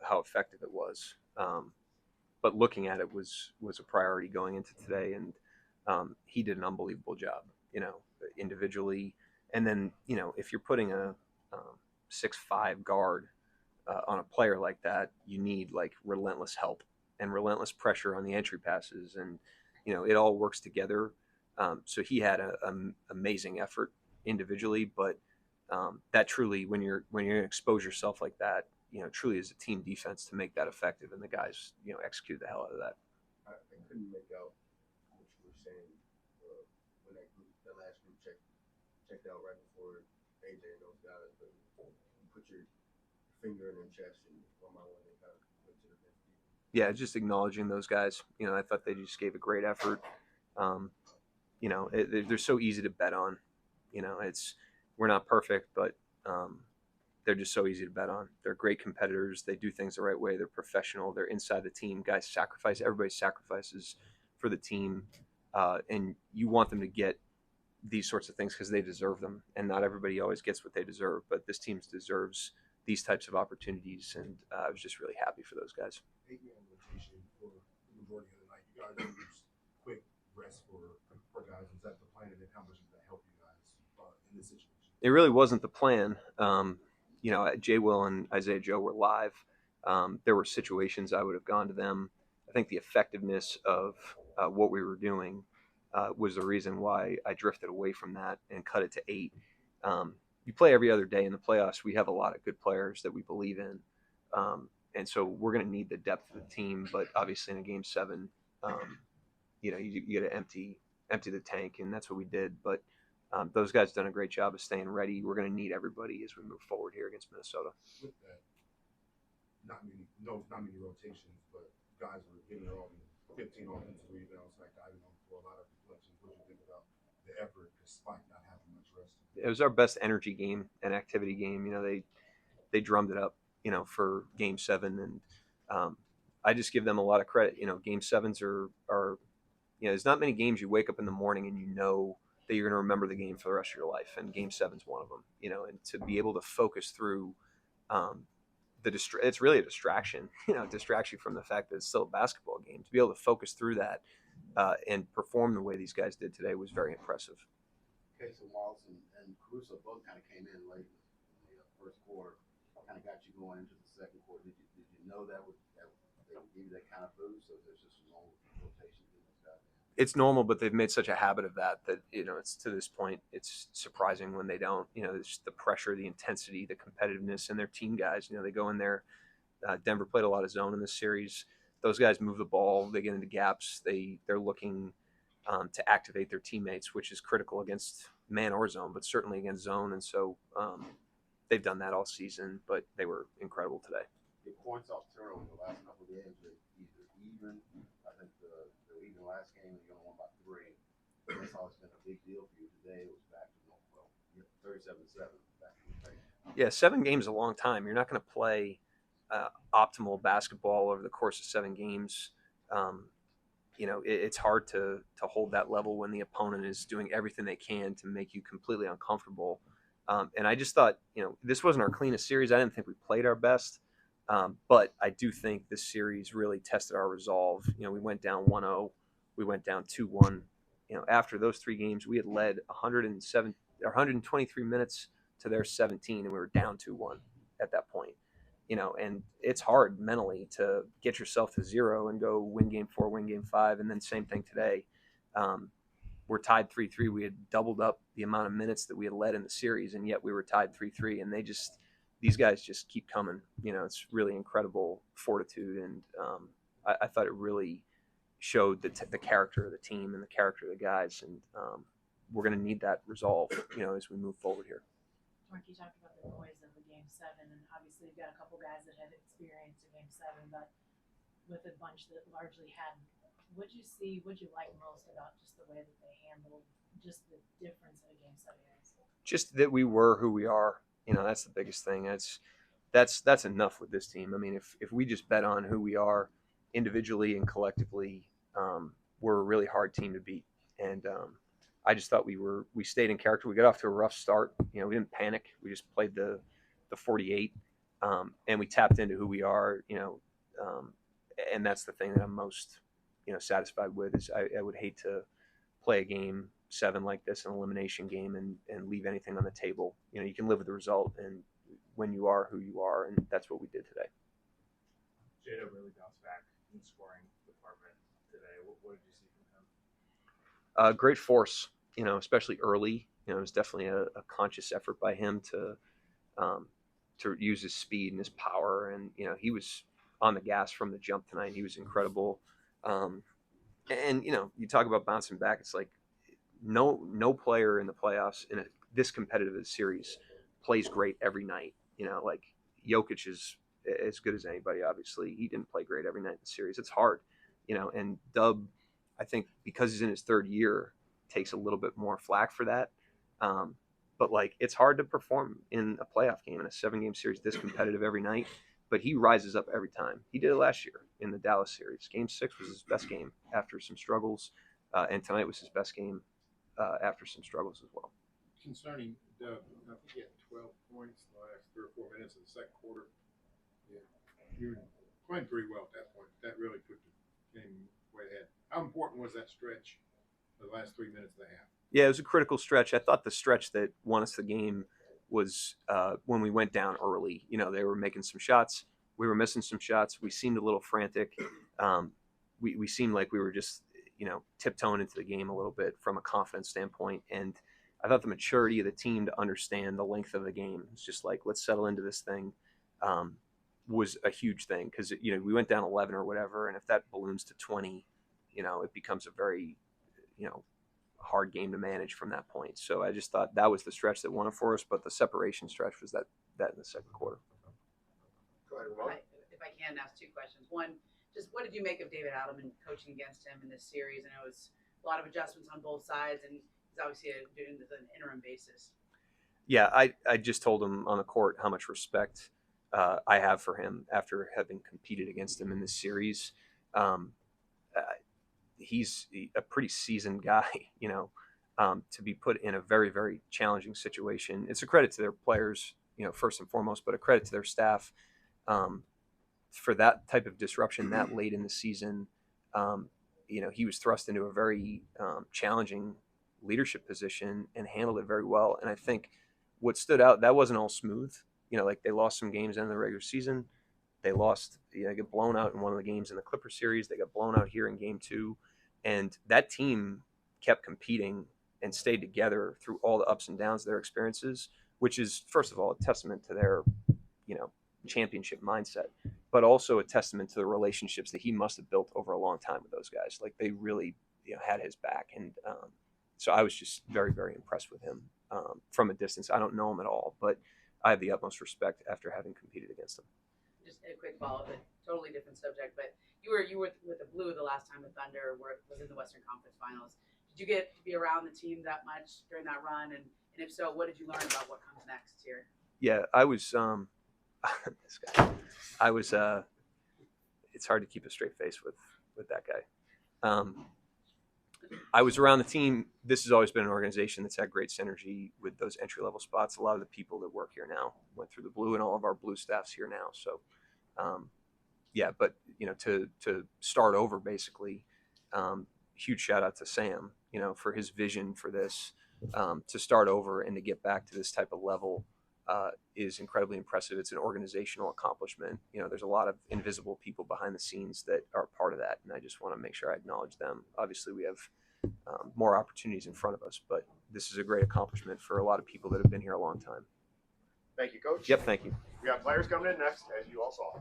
how effective it was. But looking at it was a priority going into today, and he did an unbelievable job, individually. And then if you're putting a 6'5" guard on a player like that, you need like relentless help and relentless pressure on the entry passes, and it all works together. So he had an amazing effort individually, but that truly, when you're going to expose yourself like that, truly is a team defense to make that effective, and the guys execute the hell out of that. I couldn't make out what you were saying when the last group checked out right before AJ and those guys, but you put your finger in their chest and one by one they kind of went to the bench. Yeah, just acknowledging those guys. I thought they just gave a great effort. They're so easy to bet on. We're not perfect, but they're just so easy to bet on. They're great competitors. They do things the right way. They're professional. They're inside the team. Guys sacrifice. Everybody sacrifices for the team, and you want them to get these sorts of things because they deserve them. And not everybody always gets what they deserve, but this team deserves these types of opportunities, and I was just really happy for those guys. 8-man rotation for the majority of the night. You guys use quick rest for guys. Is that the plan, and then how much does that help you guys in this situation? It really wasn't the plan. Jay Will and Isaiah Joe were live. There were situations I would have gone to them. I think the effectiveness of what we were doing was the reason why I drifted away from that and cut it to 8. You play every other day in the playoffs. We have a lot of good players that we believe in. And so we're going to need the depth of the team. But obviously in a game 7, you got to empty the tank, and that's what we did. But those guys done a great job of staying ready. We're going to need everybody as we move forward here against Minnesota. With that, not many rotations, but guys were getting their own 15 offensive rebounds, like diving on for a lot of deflections. What do you think about the effort despite not having much rest? It was our best energy game and activity game. They drummed it up, for game 7, and I just give them a lot of credit. Game 7s are there's not many games you wake up in the morning and that you're going to remember the game for the rest of your life, and game 7's one of them. And to be able to focus through it's really a distraction, distraction from the fact that it's still a basketball game. To be able to focus through that and perform the way these guys did today was very impressive. Okay, so Wallace and Caruso both kind of came in late in the first quarter, kind of got you going into the second quarter. Did you know that would give you that kind of boost, or there's just some normal rotation in this guy? It's normal, but they've made such a habit of that it's to this point, it's surprising when they don't. It's the pressure, the intensity, the competitiveness, and their team guys. They go in there. Denver played a lot of zone in this series. Those guys move the ball. They get into gaps. They're looking to activate their teammates, which is critical against man or zone, but certainly against zone. And so they've done that all season, but they were incredible today. The points off turnover in the last couple of games are either even. I think they were even last game, and you only won by 3. That's always been a big deal for you. Today it was back to 37-7. Back to 3. Yeah, 7 games is a long time. You're not going to play optimal basketball over the course of 7 games. It's hard to hold that level when the opponent is doing everything they can to make you completely uncomfortable. And I just thought, this wasn't our cleanest series. I didn't think we played our best. But I do think this series really tested our resolve. We went down 1-0. We went down 2-1. After those 3 games, we had led 123 minutes to their 17, and we were down 2-1 at that point. And it's hard mentally to get yourself to 0 and go win game 4, win game 5, and then same thing today. We're tied 3-3. We had doubled up the amount of minutes that we had led in the series, and yet we were tied 3-3. And these guys just keep coming. It's really incredible fortitude, and I thought it really showed the character of the team and the character of the guys, and we're going to need that resolve, as we move forward here. Mark, you talked about the noise of the game 7, and obviously you've got a couple guys that had experience in game 7, but with a bunch that largely hadn't. What'd you see? What'd you like most about just the way that they handled just the difference in a game 7 is? Just that we were who we are. That's the biggest thing. That's enough with this team. I mean, if we just bet on who we are individually and collectively, we're a really hard team to beat. And I just thought we stayed in character. We got off to a rough start. We didn't panic. We just played the 48. and we tapped into who we are, and that's the thing that I'm most, satisfied with. Is I would hate to play a game 7 like this, an elimination game, and leave anything on the table. You can live with the result, and when you are who you are, and that's what we did today. Jada really bounced back in scoring department today. What did you see from him? Great force, especially early. It was definitely a conscious effort by him to use his speed and his power, and he was on the gas from the jump tonight. He was incredible, and you talk about bouncing back. It's like no player in the playoffs in this competitive a series plays great every night. Like Jokic is as good as anybody. Obviously, he didn't play great every night in the series. It's hard, and Dub, I think because he's in his 3rd year, takes a little bit more flack for that. But it's hard to perform in a playoff game in a 7-game series this competitive every night. But he rises up every time. He did it last year in the Dallas series. Game 6 was his best game after some struggles, and tonight was his best game after some struggles as well. Concerning Doug, I think he had 12 points in the last 3 or 4 minutes of the second quarter. Yeah, you were playing pretty well at that point. That really put the game way ahead. How important was that stretch, the last 3 minutes of the half? Yeah, it was a critical stretch. I thought the stretch that won us the game was when we went down early. They were making some shots. We were missing some shots. We seemed a little frantic. We seemed like we were just, tiptoeing into the game a little bit from a confidence standpoint. And I thought the maturity of the team to understand the length of the game, it's just like, let's settle into this thing, was a huge thing. Because, we went down 11 or whatever. And if that balloons to 20, it becomes a very, hard game to manage from that point. So I just thought that was the stretch that won it for us, but the separation stretch was that in the second quarter. Go ahead, Ron. If I can ask 2 questions. One, just what did you make of David Adelman coaching against him in this series? I know it was a lot of adjustments on both sides, and he's obviously doing this on an interim basis. Yeah, I just told him on the court how much respect I have for him after having competed against him in this series. He's a pretty seasoned guy, to be put in a very, very challenging situation. It's a credit to their players, first and foremost, but a credit to their staff for that type of disruption that late in the season. He was thrust into a very challenging leadership position and handled it very well. And I think what stood out, that wasn't all smooth. They lost some games in the regular season. They lost, they got blown out in one of the games in the Clipper series. They got blown out here in game 2. And that team kept competing and stayed together through all the ups and downs of their experiences, which is, first of all, a testament to their, championship mindset, but also a testament to the relationships that he must have built over a long time with those guys. Like, they really, had his back. And so I was just very, very impressed with him from a distance. I don't know him at all, but I have the utmost respect after having competed against him. Just a quick follow-up, a totally different subject, but you were with the Blue the last time the Thunder was in the Western Conference Finals. Did you get to be around the team that much during that run? And if so, what did you learn about what comes next here? Yeah, I was this guy. I was it's hard to keep a straight face with that guy. I was around the team. This has always been an organization that's had great synergy with those entry-level spots. A lot of the people that work here now went through the Blue, and all of our Blue staff's here now. So, yeah, but, to start over, basically, huge shout out to Sam, for his vision for this, to start over and to get back to this type of level is incredibly impressive. It's an organizational accomplishment. There's a lot of invisible people behind the scenes that are part of that, and I just want to make sure I acknowledge them. Obviously, we have more opportunities in front of us, but this is a great accomplishment for a lot of people that have been here a long time. Thank you, Coach. Yep, thank you. We got players coming in next, as you all saw.